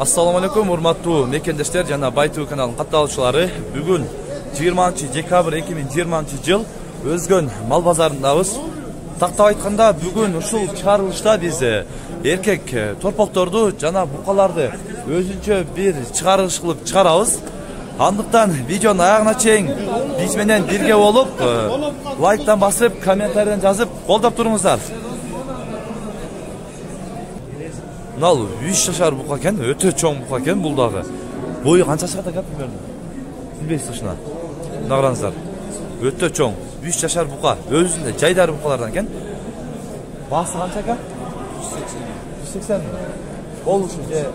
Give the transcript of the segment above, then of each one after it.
Assalamu alaikum, урматтуу мекендештер жана Байтуу каналынын катталуучулары. Бүгүн 20-декабрь 2020 жыл Өзгөн мал базарындабыз. Тактап айтканда, бүгүн ушул чыгарылышта биз эркек торполкторду жана букаларды өзүнчө бир чыгарылыш кылып чыгарабыз. Андыктан видеонун аягына чейин биз менен бирге болуп, лайктан басып, комментарийден жазып, колдоп туруңуздар. Мынал 3 жашар бука экен, өтө чоң бука экен бул дагы. Бою канча чыгат экен примерно? Билбейсиз ушуна. Мына караңыздар. Өтө чоң, 3 жашар бука, өзүндө жайдар букалардан экен. Басы канча экен? 180. Болушу же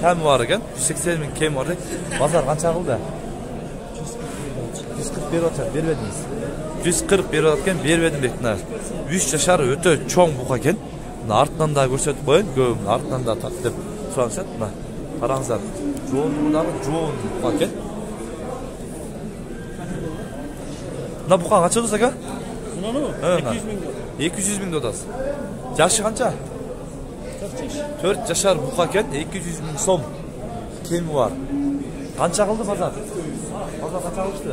кем бар экен, 180 миң кем бар. Базар канча кылды? 140 берип атат, бербедиңиз. 140 берип аткан, бербедим дейт. 3 жашар өтө чоң бука экен. Артынан да көрсөтүп коеюн, көбүн артынан да тарт деп суранышат. Мына караңыздар, жоонундагы жоон бука экен. Мына бука канча болсо экен? Мынаны 200 миң додас. Жашы канча? 4 жашар бука экен, 200 миң сом кеми бар. Канча кылды базар? Базар канча кылышты?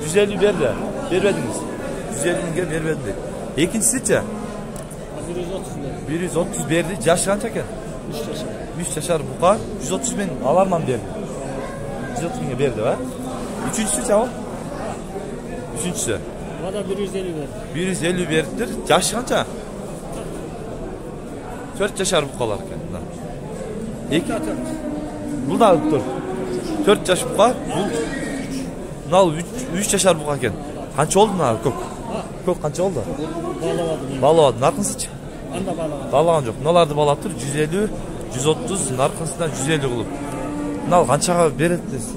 150 берди. Бербедиңиз. 150 миңге бербедим дейт. Экинчиси-чи? 130 берди. Жашы канча экен? 3 жашар бука, 130 миң аларман берди. 130 миңге берди, ба? Үчүнчүсү чабы? Үчүнчүсү. Бада 150 берди. 150 бердиптир. Жашы канча? 4 жашар букалар экен. Бул да тур. 4 жаш бука, бул мынал 3 жашар бука экен. Канча болду мына көк? Көк канча болду? Балабадым. Наркынсычы? Анда балабадым. Балаган жок. Мыналарды балап тур 150, 130, наркынсынан 150 кылып. Мынал канчага берет десиз?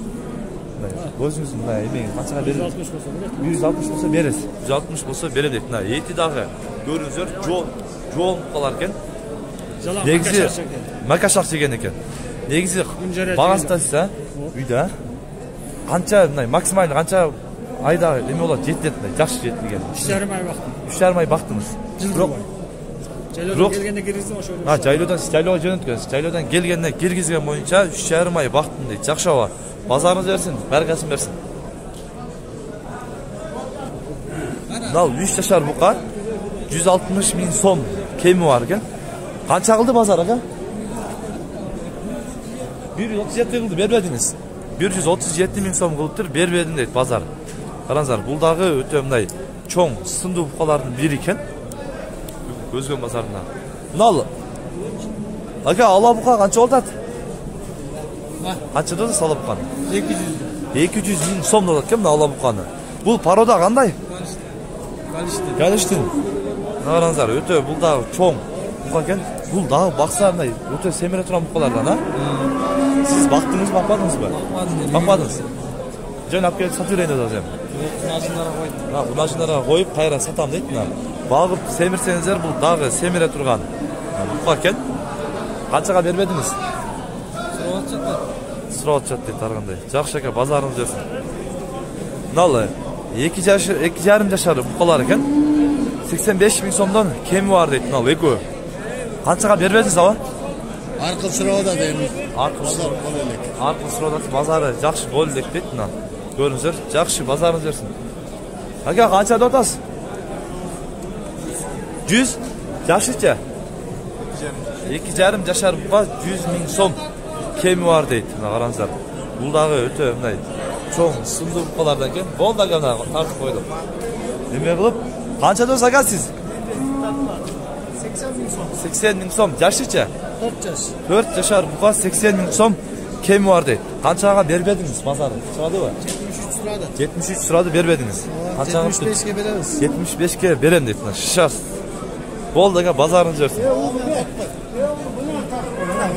Өзүңүз мына эмең канчага берет? 160 болсо берет. 160 болсо бересиз. 160 болсо берет дейт. Мына эти дагы көрүңүздөр, жоон букалар экен. Негизи макашак жеген экен. Негизи багасы да үйдө. Канча мына максималдуу канча айда эме болот, жетет, жакшы жетет деген. 3,5 ай бактым. 3,5 ай бактыңыз. Бирок жайлоодон келгенде киргиздим ошо. Жайлоодон келгенде жайлоодон келгенде киргизген боюнча 3,5 ай бактым дейт. Жакшаба. Базарыңыз берсин, баракасын берсин. Мынал 3 жашар бука 160 миң сом кеми бар экен. Канча кылды базар ака? 137 кылды, бербедиңиз. 137 миң сом кылыптыр, бербедим дейт базар. Караңыздар, бул дагы өтө мындай чоң сындуу букалардын бири экен. Өзгөн базарында. Мынал ака, ала бука канча болот? Канча додос ала буканы? 200 миң сом болот экен мына ала буканы. Бул порода кандай? Галиштин. Караңыздар, өтө бул дагы чоң бука экен. Бул дагы бакса мындай өтө семире турган букалардан, а? Сиз бактыңыз, бакпадыңызбы? Бакпадыңыз. Жөн алып келип сатып берейин деп атам. Унашындарга коюп, кайра сатам дейт мына. Багып семирсеңиздер, бул дагы семире турган бука экен. Канчага бербедиңиз? Сурап атышат дейт аргандай. Жакшы экен, базарыңыз берсин. Мыналы 2,5 жашар букалар экен. 85 миң сомдон кеми бар дейт мынал экөө. Канчага бербедиңиз аба? Аркыл суроодо дейм. Аркыл суроодо базары жакшы болду дейт мына. Көрүңүздөр, жакшы базарыңыз берсин. Ака, канча деп атасыз? 100 жашычы? 2,5 жашар бука 100 миң сом кеми бар дейт. Мына караңыздар. Бул дагы өтө мындай чоң сындуу букалардан экен. Болду ака, мына тартып койдум. Эме кылып, канча деп ака сиз? 80 миң сом. Жашычы? 4 жаш. 4 жашар бука 80 миң сом кеми бар дейт. Канчага бербедиңиз базар? Чыгадыбы? 73 сурады, бербедиңиз. 75ке беребиз. 75ке берем дейт. Шишас. Болду ака, базарыңыз берсин.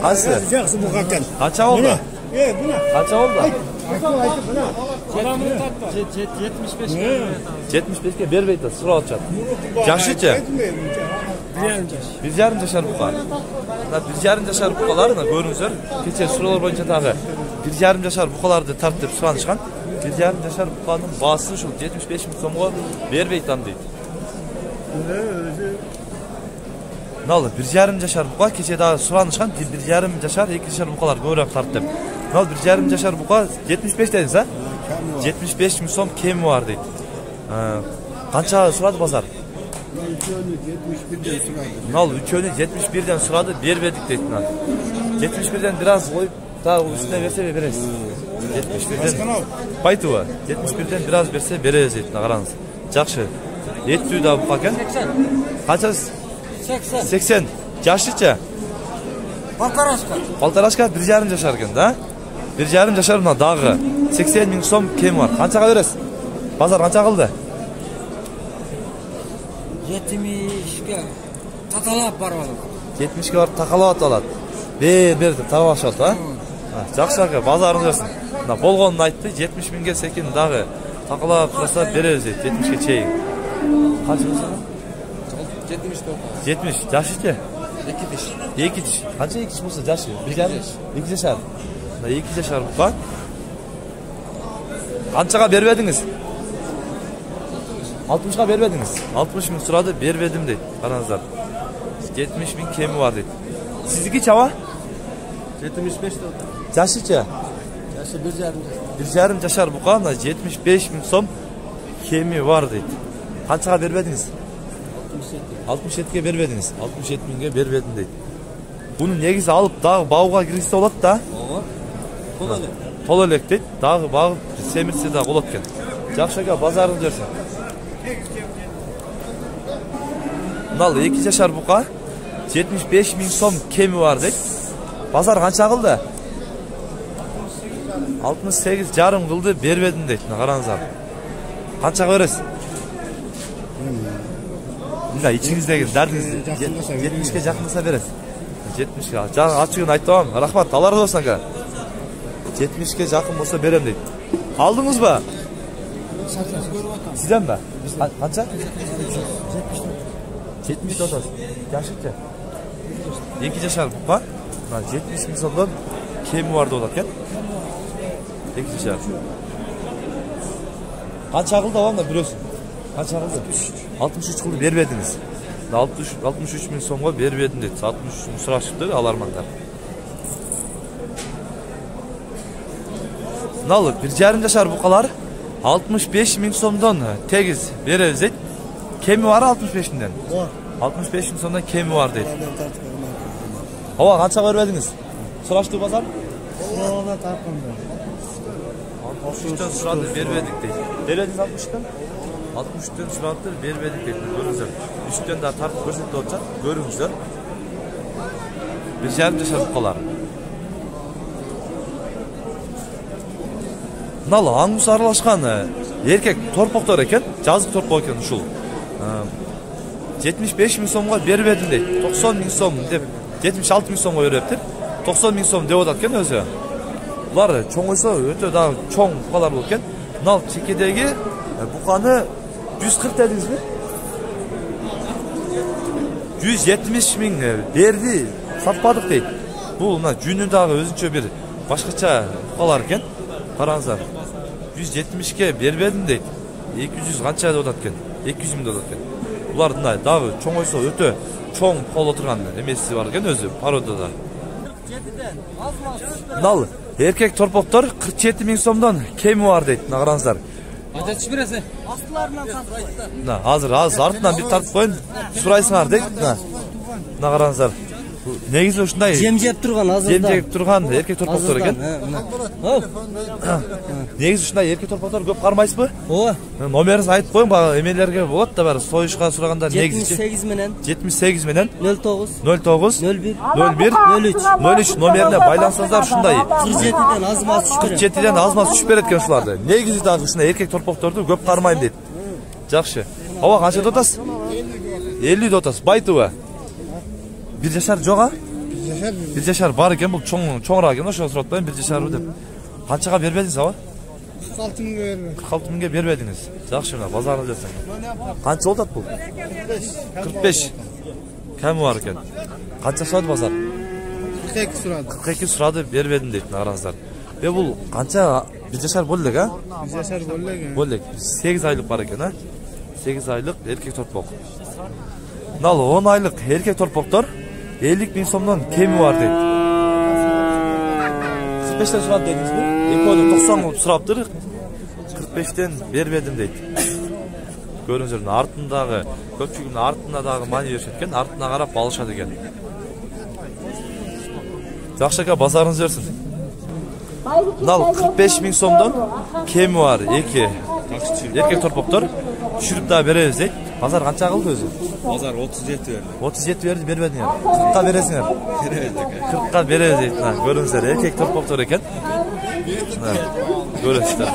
Кайсы? Жакшы бука экен. Канча болду? Канча болду? 75ке бербейт, сурап атышат. Жашычы? 1,5 жашар бука. 1,5 жашар букаларны көрүңүздөр. Кече суроолор боюнча дагы 1,5 жашар букаларды тарт деп суранышкан. 1,5 жашар буканын баасы ушул 75 миң сомго бербейт ам дейт. Mınalı 1,5 жашар бука кече дагы суранышкан 1,5 жашар 2 жашар букалар көбүрөөк тарт деп. Мынаlı 1,5 жашар бука 75 дедиңиз а? 75 000 сом кеми бар дейт. Канча сурады базар? Мынаlı үчөөнү 71ден сурады, бербедик дейт мына. 71ден бираз коюп, дагы үстүнө берсе бересиз. 71ден Байтуба 71ден бираз берсе беребиз дейт, караңыз. Жакшы. Еттүү да бука экен. Канчасы? 80. Жашыча? Полторашка 1,5 жашар экен да? 1,5 жашар мына дагы 80 000 сом кем бар. Канчага бересиз? Базар канча кылды? 70ке таталап барып алат. 70ке барып такалап алат. Бер деп таба башат а? Жакшы ака, базарыңыз берсин. Мына болгонун айтты, 70 000ге секин дагы такалап турса беребиз дейт, 70ке чейин. Канча болсо? 70. Жашыча? 2 тиш. Канча 2 тиш болсо жашы? 1,5 жашар. 2 жашар бука. Канчага бербедиңиз? 60га бербедиңиз? 60 000 сурады, бербедим дейт. Караңыздар. 70 000 кеми бар дейт. Сиздики чаба? 75. Жашыча? Yaşı 1,5. 1,5 жашар бука, 75 000 сом кеми бар дейт. Канчага бербедиңиз? 67ге бербедиңиз. 67 000ге бербедим дейт. Буну негизи алып дагы багууга киргизсе болот да? Ооба. Тол элек дейт. Дагы багып семирсе да болот экен. Жакшы ака, базарыңыз берсин. Мыналы 2 жашар бука 75 000 сом кеми бар дейт. Базар канча кылды? 68 жарым кылды, бербедим дейт. Караңыздар. Канчага бересиз? Мына ичиңиздеги дардыңызды 70ке жакындаса бересиз. 70ке. Жаңы ачыгын айтпам. Рахмат, алар болсун ака. 70ке жакын болсо берем дейт. Алдыңызбы? Сизден ба? Канча? 70 отас. Жашыча? 2 жашар бука. 70 000 сомдон кеми бар болот экен. 2 жашар. Канча кылды абамда бирөөсүн? Канча кылды? 63 кылды, бербедиңиз. 63 000 сомго бербедим дейт. 63 000 сурашыпты алармандар. Мыналы 1,5 жашар букалар 65 000 сомдон тегиз беребиз дейт. Кеми бар 65 000ден? 65 000 сомдон кеми бар дейт. Ооба, канча бербедиңиз? Сурашты базар? Ооба тартканда. 63дөн сурады, бербедик дейт. Бербедиңиз 63дөн? 63дөн сурады, бербедик дейт. Көрүңүздөр. 3дөн да тартып көрсөтүп атат. Көрүңүздөр. 1,5 жашар букалар. Мыналы аңгус аралашкан эркек торпоктор экен, жазык торпок экен ушул. 75 000 сомго бербедим дейт. 90 000 сом деп, 76 000 сомго бериптир. 90 000 сом деп атат экен өзү. Булар чоңойсо өтө дагы чоң букалар болот экен. Мынал чекедеги буканы 140 дедиңизби? 170 000 берди, сатпадык дейт. Бул мына жүнү дагы өзүнчө бир башкача букалар экен. Караңыздар. 170ке бербедим дейт. 200 канча деп атат экен? 200 000 деп атат экен. Булар мына дагы чоңойсо өтө чоң боло турган эмеси бар экен өзү пародада. 47ден азмаз. Мыналы эркек торпоктор 47 000 сомдон кеми бар дейт. Мына караңыздар. Айтып бересиз. Астыларынан сатып. Мына азыр артынан бир тартып коюн, сурайсыңар дейт. Мына караңыздар. Негизи ушундай Жем жеп турган азырда. Жем жеп турган эркек торпоктор экен. Ооп. Негизи ушундай эркек торпоктор көп кармайсызбы? Ооба. Номерин айтып коюң, бага эмелерге болот да бар, союшка сураганда негизи 78 менен 78 менен 09 09 01 01 03 номерине байлансаңыздар ушундай 47ден азмаз түшүп берет. 47ден азмаз түшүп берет экен ушуларды. Негизи дагы ушундай эркек торпокторду көп кармайм дейт. Жакшы. Ооба, канча дотасыз? 50 дотасыз. Байтуба. 1 жашар жок а? 1 жашар бар экен, бул чоңураак экен, ошого сурап атпайм 1 жашарбы деп. Канчага бербедиңиз аба? 46 000 бербедим. 46 000ге бербедиңиз. Жакшы, мына базарга жасаң. Канча болот бул? 45. Кем бар экен? Канча сурады базар? 42 сурады. 42 сурады, бербедим дейт, караңыздар. Бул канча 1 жашар болду элек а? 1 жашар болду элек. Болду элек. 8 айлык бар экен а? 8 айлык эркек торпок. Мыналы 10 айлық еркек торпоктор 50.000 сомдон кеми бар дейт. 45-тен сурап дедиңиз бе? Экөөнү 90 кылып сураптыр. 45-тен бербедим дейт. Көрүңүздөр, артындагы көпчүгүнүн артында дагы мани беришет экен, артына карап алышат экен. Жакшы ака, базарыңыз берсин. Мыналы 45.000 сомдон кеми бар эки эркек торпоктор. Түшүрүп да беребиз дейт. Базар канча кылды өзү? Bozar 37 verdi. 37 берди, бербедиңер. 40ка бересиңер. 40ка беребиз дейт. Көрүңүздөр, эркек торпоктор экен. Көрүңүздөр.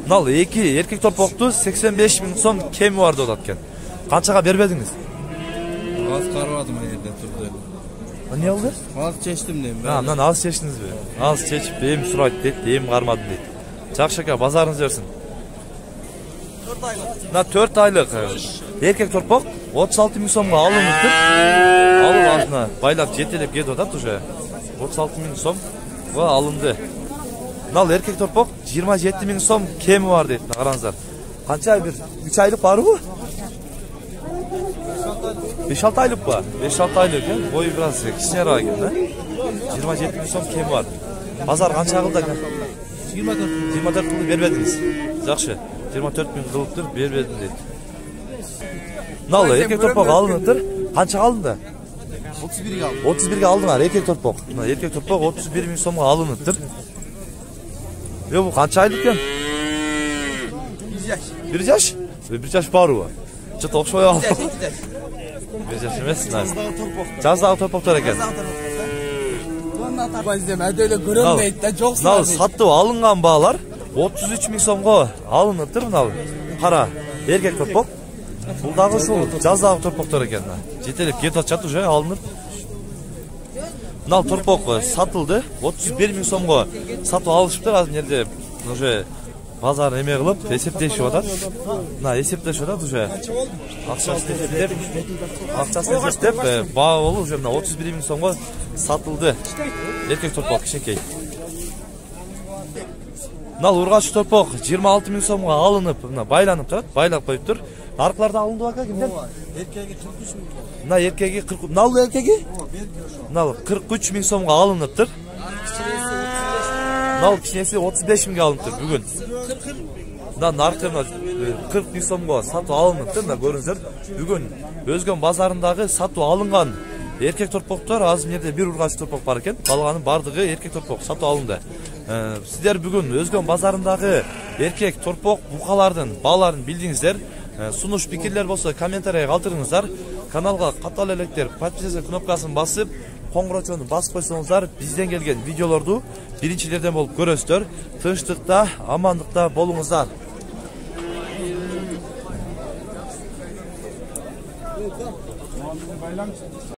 Мыналы эки эркек торпокту 85.000 сом кеми бар деп атат экен. Канчага бербедиңиз? Az karvadım yerde turdu. Ne oldu? Az çeştim diyeyim. Мынан аз чечтиңизби? Az чечип, эми сурайт дейт, эми кармадым дейт. Жакшы ака, базарыңыз берсин. 4 айлык эркек торпок 36.000 сомго алыныптыр. Алып артына байлап жетелеп кетип атат уже. 36.000 сомго алынды. Мыналы эркек торпок 27.000 сом кеми бар дейт. Караңыздар. Канча бир 3 айлык барбы? 5-6 айлык ба? 5-6 айлык экен. Бою бир аз кичинерак экен, да? 27.000 сом кеми бар. Базар канча кылды экен? 24 кылды бербедиңиз. Жакшы. 24.000 кылыптыр, бербедим дейт. Мыналы эркек торпок алыныптыр. Канчага алынды? 31'e aldım. 31'e алдыңар эркек торпок. Мына эркек торпок 31.000 сомго алыныптыр. Бу канча айлык экен? 1 жаш. 1 жаш барбы? Чыт окшобой калды. 1 жаш эмес, жаздагы торпоктор экен. Мыналы сатып алынган баалар 33.000 сомго алыныптыр. Мыналы кара эркек торпок. Бул дагы ушул жаздагы торпоктор экен. Жетелеп кетип атышат уже алынып. Мыналы торпок сатылды. 31.000 сомго сатып алышыптыр. Азыр жерде уже базар эме кылып эсептешип атат. Мына эсептешип атат уже. Акчасын эсептеп, баа болуп уже мына 31.000 сомго сатылды. Эркек торпок кичинекей. Мыналы ургач торпок 26.000 сомго алынып, мына байланып турат, байлап коюптур. Аркыларда алынды бака кимден? Erkeği 43 bin. Мына эркеги 40, мыналы эркеги? Мыналы 43.000 сомго алыныптыр. Мыналы кичинеси 35 миңге алыныптыр бүгүн. Мына наркына 40.000 сомго сатып алыныптыр. Мына көрүңүздөр, бүгүн Өзгөн базарындагы сатып алынган эркек торпоктор азыр жерде бир ургач торпок бар экен. Калганын бардыгы эркек торпок сатып алынды. Сиздер бүгүн Өзгөн базарындагы эркек торпок букалардын бааларын билдиңиздер. Сунуш пикирлер болсо комментарий калтырыңыздар. Каналга катал электер подписаться кнопкасын басып, коңгурочону басып койсоңуздар, бизден келген видеолорду биринчилерден болуп көрөсүздөр. Тынчтыкта, амандыкта болуңуздар.